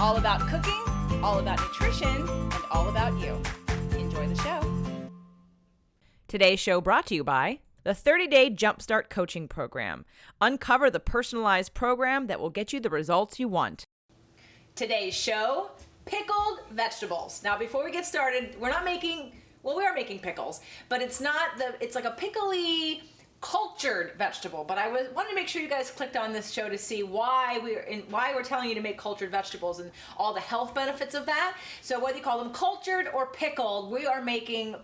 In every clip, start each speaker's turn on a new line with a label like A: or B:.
A: All about cooking, all about nutrition, and all about you. Enjoy the show. Today's show brought to you by the 30-Day Jumpstart Coaching Program. Uncover the personalized program that will get you the results you want. Today's show, pickled vegetables. Now, before we get started, we are making pickles, but it's like a pickly, cultured vegetable. But I wanted to make sure you guys clicked on this show to see why we're telling you to make cultured vegetables and all the health benefits of that. So whether you call them cultured or pickled, we are making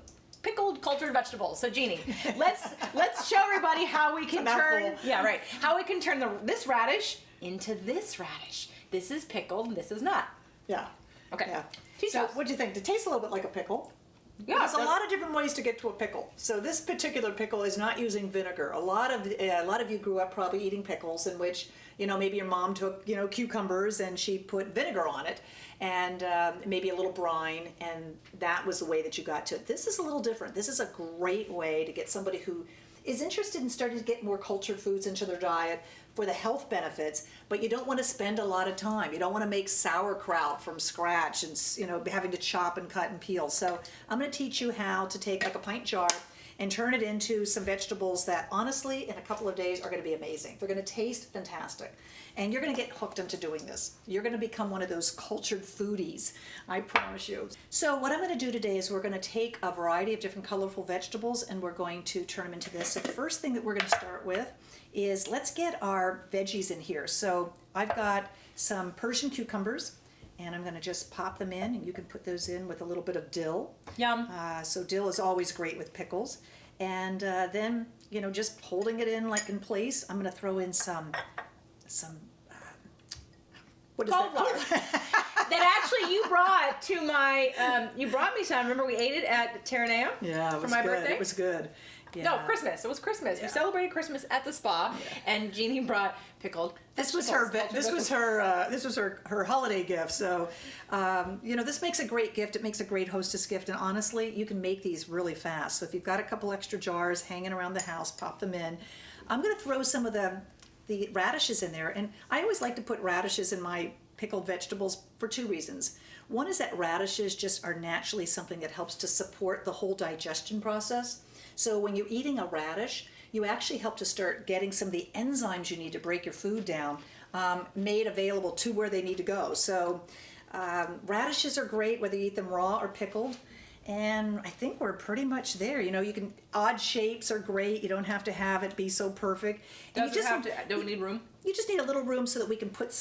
A: pickled cultured vegetables. So Jeannie, let's show everybody how we can turn this radish into this radish. This is pickled and this is not.
B: Yeah.
A: Okay.
B: Yeah. So what do you think? It tastes a little bit like a pickle.
A: Yeah,
B: there's a lot of different ways to get to a pickle. So this particular pickle is not using vinegar. A lot of you grew up probably eating pickles in which, maybe your mom took, cucumbers and she put vinegar on it and maybe a little brine, and that was the way that you got to it. This is a little different. This is a great way to get somebody who is interested in starting to get more cultured foods into their diet for the health benefits, but you don't want to spend a lot of time. You don't want to make sauerkraut from scratch and having to chop and cut and peel. So I'm going to teach you how to take like a pint jar and turn it into some vegetables that honestly in a couple of days are going to be amazing. They're going to taste fantastic. And you're going to get hooked into doing this. You're going to become one of those cultured foodies, I promise you. So what I'm going to do today is we're going to take a variety of different colorful vegetables and we're going to turn them into this. So the first thing that we're going to start with is let's get our veggies in here. So I've got some Persian cucumbers and I'm going to just pop them in, and you can put those in with a little bit of dill.
A: Yum.
B: So dill is always great with pickles. And then, just holding it in like in place, I'm going to throw in some what is
A: cauliflower.
B: that?
A: That actually you brought to my, you brought me some. Remember we ate it at Terranea?
B: Yeah, it was
A: for my
B: good.
A: birthday?
B: It was good. Yeah.
A: No, Christmas. It was Christmas.
B: Yeah.
A: We celebrated Christmas at the spa, and Jeannie brought pickled.
B: This was her holiday gift. So, this makes a great gift. It makes a great hostess gift, and honestly, you can make these really fast. So if you've got a couple extra jars hanging around the house, pop them in. I'm going to throw some of the radishes in there, and I always like to put radishes in my pickled vegetables for two reasons. One is that radishes just are naturally something that helps to support the whole digestion process. So when you're eating a radish, you actually help to start getting some of the enzymes you need to break your food down made available to where they need to go. So radishes are great whether you eat them raw or pickled. And I think we're pretty much there. Odd shapes are great. You don't have to have it be so perfect.
A: Don't we need room?
B: You just need a little room so that we can put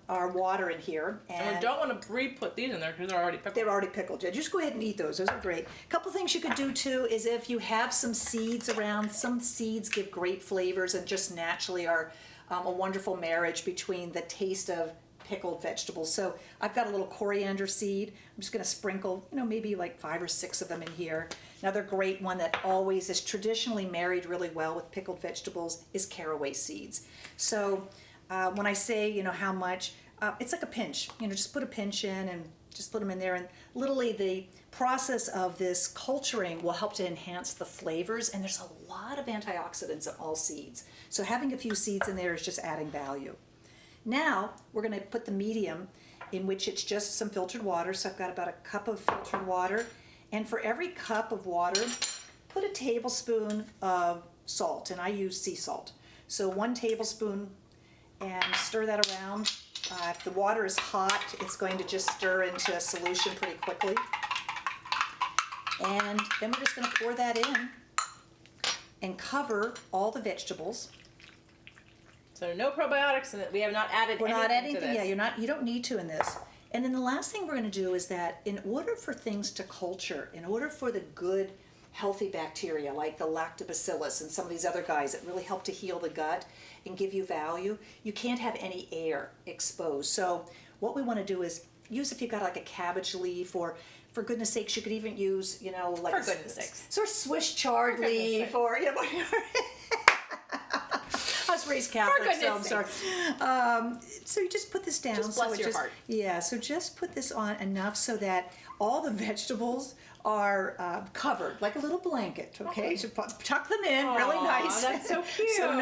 B: our water in here.
A: And we don't want to re-put these in there because they're already pickled.
B: They're already pickled. Yeah, just go ahead and eat those. Those are great. A couple things you could do too is if you have some seeds around, some seeds give great flavors and just naturally are a wonderful marriage between the taste of pickled vegetables. So I've got a little coriander seed. I'm just going to sprinkle, maybe like 5 or 6 of them in here. Another great one that always is traditionally married really well with pickled vegetables is caraway seeds. So when I say, how much, it's like a pinch. Just put a pinch in and just put them in there. And literally the process of this culturing will help to enhance the flavors. And there's a lot of antioxidants in all seeds. So having a few seeds in there is just adding value. Now we're going to put the medium in which it's just some filtered water. So I've got about a cup of filtered water. And for every cup of water, put a tablespoon of salt. And I use sea salt. So 1 tablespoon, and stir that around. If the water is hot, it's going to just stir into a solution pretty quickly. And then we're just going to pour that in and cover all the vegetables.
A: So no probiotics in it. We have not added anything. We're not adding anything.
B: Yeah, you don't need to in this. And then the last thing we're going to do is that in order for things to culture, in order for the good, healthy bacteria like the lactobacillus and some of these other guys that really help to heal the gut and give you value, you can't have any air exposed. So what we want to do is use, if you've got like a cabbage leaf, or for goodness sakes, you could even use, like
A: for goodness sakes,
B: sort of Swiss chard leaf, or raised Catholic, so I'm
A: goodness
B: sorry. So you just put this down.
A: Just bless your heart.
B: Yeah, so just put this on enough so that all the vegetables are covered, like a little blanket, okay? So tuck them in really nice.
A: That's so cute.
B: So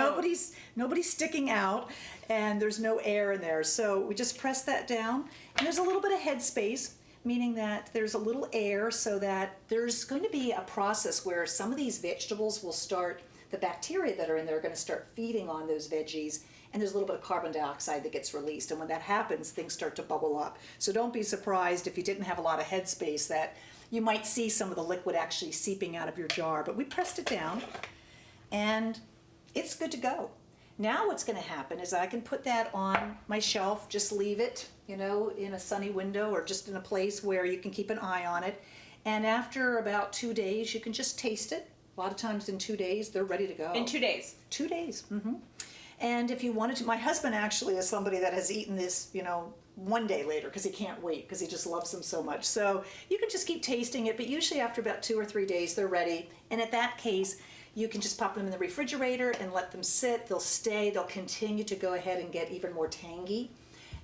B: nobody's sticking out, and there's no air in there. So we just press that down, and there's a little bit of head space, meaning that there's a little air so that there's going to be a process where some of these vegetables will start, the bacteria that are in there are going to start feeding on those veggies, and there's a little bit of carbon dioxide that gets released. And when that happens, things start to bubble up. So don't be surprised if you didn't have a lot of head space that you might see some of the liquid actually seeping out of your jar. But we pressed it down, and it's good to go. Now what's going to happen is I can put that on my shelf, just leave it, in a sunny window or just in a place where you can keep an eye on it. And after about 2 days, you can just taste it. A lot of times in 2 days, they're ready to go.
A: In 2 days?
B: 2 days. Mm-hmm. And if you wanted to, my husband actually is somebody that has eaten this, 1 day later because he can't wait because he just loves them so much. So you can just keep tasting it, but usually after about 2 or 3 days, they're ready. And at that case, you can just pop them in the refrigerator and let them sit. They'll stay. They'll continue to go ahead and get even more tangy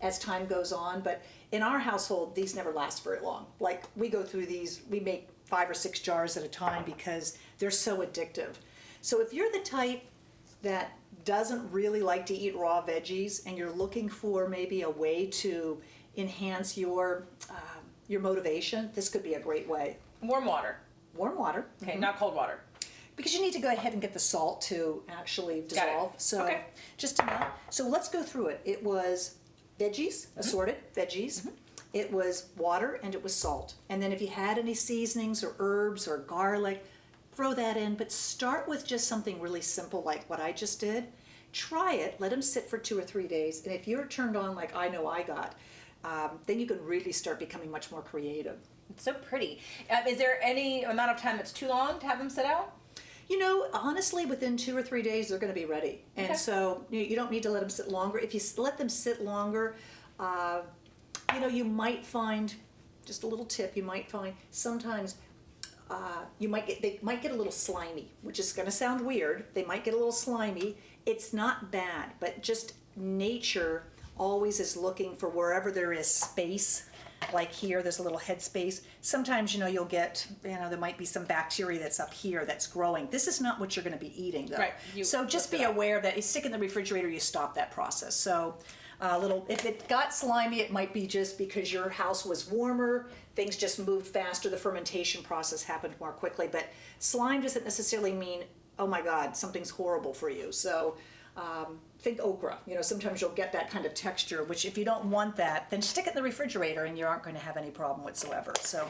B: as time goes on. But in our household, these never last very long. Like, we go through these, we make 5 or 6 jars at a time because they're so addictive. So if you're the type that doesn't really like to eat raw veggies and you're looking for maybe a way to enhance your motivation, this could be a great way.
A: Warm water.
B: Warm water.
A: Okay,
B: Mm-hmm.
A: not cold water.
B: Because you need to go ahead and get the salt to actually dissolve. So
A: Okay.
B: just enough. So let's go through it. It was veggies, assorted veggies. Mm-hmm. It was water, and it was salt. And then if you had any seasonings or herbs or garlic, throw that in. But start with just something really simple like what I just did. Try it. Let them sit for 2 or 3 days. And if you're turned on like I know I got, then you can really start becoming much more creative.
A: It's so pretty. Is there any amount of time that's too long to have them sit out?
B: Honestly, within 2 or 3 days, they're going to be ready. And so you don't need to let them sit longer. If you let them sit longer, you might find, just a little tip, you might find sometimes they might get a little slimy, which is going to sound weird. They might get a little slimy. It's not bad, but just nature always is looking for wherever there is space. Like here, there's a little head space. Sometimes, you'll get, there might be some bacteria that's up here that's growing. This is not what you're going to be eating, though.
A: Right.
B: So just be aware that you stick in the refrigerator, you stop that process. So if it got slimy, it might be just because your house was warmer, things just moved faster, the fermentation process happened more quickly. But slime doesn't necessarily mean, oh my God, something's horrible for you. So think okra. Sometimes you'll get that kind of texture, which if you don't want that, then stick it in the refrigerator and you aren't going to have any problem whatsoever. So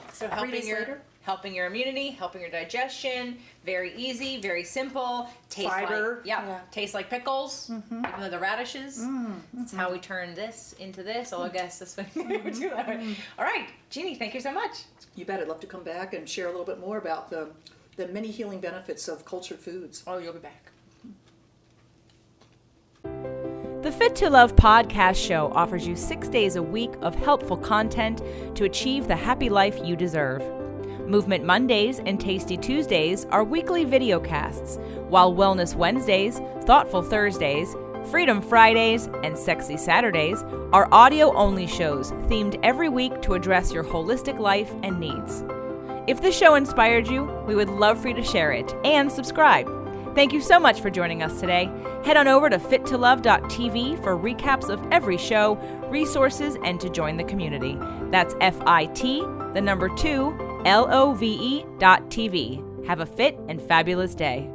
A: helping your immunity, helping your digestion, very easy, very simple. Tastes
B: fiber.
A: Tastes like pickles, even though the radishes. That's how we turn this into this. I guess this way. All right, Jeannie, thank you so much.
B: You bet. I'd love to come back and share a little bit more about the many healing benefits of cultured foods.
A: Oh, you'll be back.
C: The Fit to Love podcast show offers you 6 days a week of helpful content to achieve the happy life you deserve. Movement Mondays and Tasty Tuesdays are weekly videocasts, while Wellness Wednesdays, Thoughtful Thursdays, Freedom Fridays, and Sexy Saturdays are audio-only shows themed every week to address your holistic life and needs. If the show inspired you, we would love for you to share it and subscribe. Thank you so much for joining us today. Head on over to fittolove.tv for recaps of every show, resources, and to join the community. That's FIT, the number 2, LOVE.tv. Have a fit and fabulous day.